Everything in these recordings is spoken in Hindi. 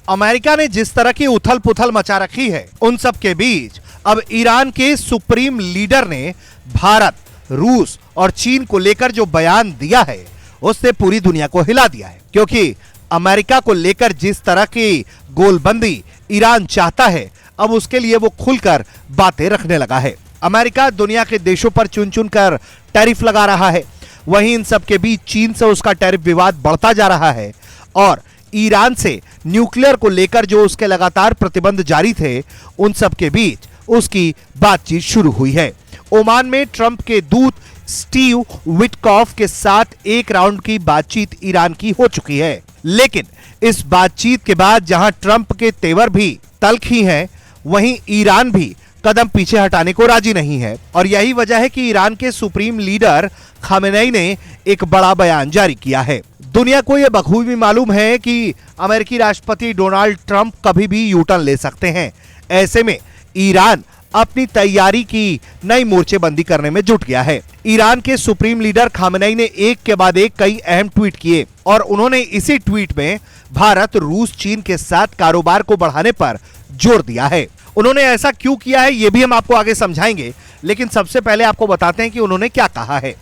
अमेरिका ने जिस तरह की उथल पुथल मचा रखी है, उन सब के बीच अब ईरान के सुप्रीम लीडर ने भारत, रूस और चीन को लेकर जो बयान दिया है, उसने पूरी दुनिया को हिला दिया है। क्योंकि अमेरिका को लेकर जिस तरह की गोलबंदी ईरान चाहता है, अब उसके लिए वो खुलकर बातें रखने लगा है। अमेरिका दुनिया के देशों पर चुन चुन कर टैरिफ लगा रहा है। वहीं इन सब के बीच चीन से उसका टैरिफ विवाद बढ़ता जा रहा है और ईरान से न्यूक्लियर को लेकर जो उसके लगातार प्रतिबंध जारी थे, उन सब के बीच उसकी बातचीत शुरू हुई है। ओमान में ट्रंप के दूत स्टीव विटकॉफ के साथ एक राउंड की बातचीत ईरान की हो चुकी है। लेकिन इस बातचीत के बाद जहां ट्रंप के तेवर भी तल्ख ही हैं, वहीं ईरान भी कदम पीछे हटाने को राजी नहीं है। और यही वजह है कि ईरान के सुप्रीम लीडर खामेनेई ने एक बड़ा बयान जारी किया है। दुनिया को यह बखूबी मालूम है कि अमेरिकी राष्ट्रपति डोनाल्ड ट्रंप कभी भी यू टर्न ले सकते हैं। ऐसे में ईरान अपनी तैयारी की नई मोर्चेबंदी करने में जुट गया है। ईरान के सुप्रीम लीडर खामेनेई ने एक के बाद एक कई अहम ट्वीट किए और उन्होंने इसी ट्वीट में भारत, रूस, चीन के साथ कारोबार को बढ़ाने पर जोर दिया है। उन्होंने ऐसा क्यों किया है, ये भी हम आपको आगे समझाएंगे, लेकिन सबसे पहले आपको बताते हैं कि उन्होंने क्या कहा है।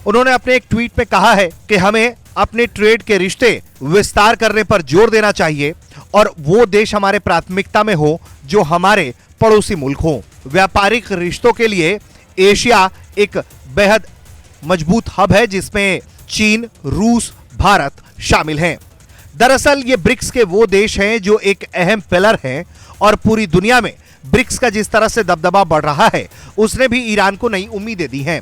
उन्होंने अपने एक ट्वीट में कहा है कि हमें अपने ट्रेड के रिश्ते विस्तार करने पर जोर देना चाहिए और वो देश हमारे प्राथमिकता में हो जो हमारे पड़ोसी मुल्क हो। व्यापारिक रिश्तों के लिए एशिया एक बेहद मजबूत हब है जिसमें चीन, रूस, भारत शामिल हैं। दरअसल ये ब्रिक्स के वो देश हैं जो एक अहम पिलर हैं और पूरी दुनिया में ब्रिक्स का जिस तरह से दबदबा बढ़ रहा है, उसने भी ईरान को नई उम्मीदें दी हैं।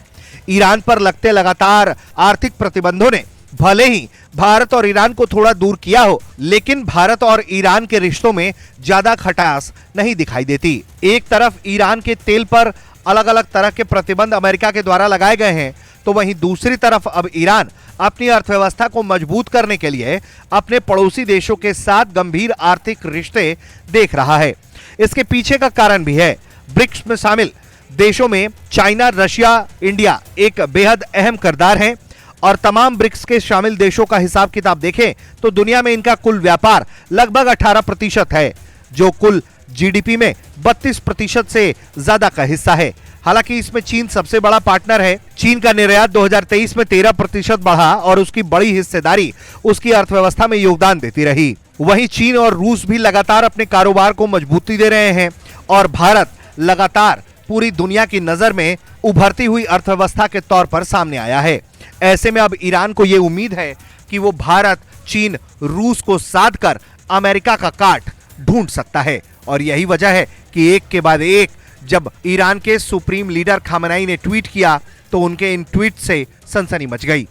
ईरान पर लगते लगातार आर्थिक प्रतिबंधों ने भले ही भारत और ईरान को थोड़ा दूर किया हो, लेकिन भारत और ईरान के रिश्तों में ज्यादा खटास नहीं दिखाई देती। एक तरफ ईरान के तेल पर अलग अलग तरह के प्रतिबंध अमेरिका के द्वारा लगाए गए हैं, तो वहीं दूसरी तरफ अब ईरान अपनी अर्थव्यवस्था को मजबूत करने के लिए अपने पड़ोसी देशों के साथ गंभीर आर्थिक रिश्ते देख रहा है। इसके पीछे का कारण भी है। ब्रिक्स में शामिल देशों में चाइना, रशिया, इंडिया एक बेहद अहम किरदार है और तमाम ब्रिक्स के शामिल देशों का हिसाब किताब देखें तो दुनिया में इनका कुल व्यापार लगभग 18% है, जो कुल जीडीपी में 32% से ज्यादा का हिस्सा है। हालांकि इसमें चीन सबसे बड़ा पार्टनर है। चीन का निर्यात 2023 में 13% बढ़ा और उसकी बड़ी हिस्सेदारी उसकी अर्थव्यवस्था में योगदान देती रही। वहीं चीन और रूस भी लगातार अपने कारोबार को मजबूती दे रहे हैं और भारत लगातार पूरी दुनिया की नजर में उभरती हुई अर्थव्यवस्था के तौर पर सामने आया है। ऐसे में अब ईरान को यह उम्मीद है कि वो भारत, चीन, रूस को साध कर अमेरिका का काट ढूंढ सकता है और यही वजह है कि एक के बाद एक जब ईरान के सुप्रीम लीडर खामेनेई ने ट्वीट किया तो उनके इन ट्वीट से सनसनी मच गई।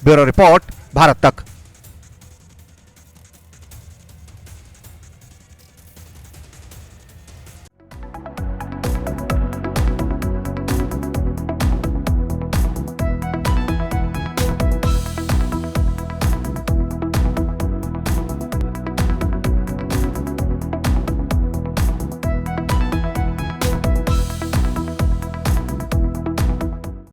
ब्यूरो रिपोर्ट, भारत तक।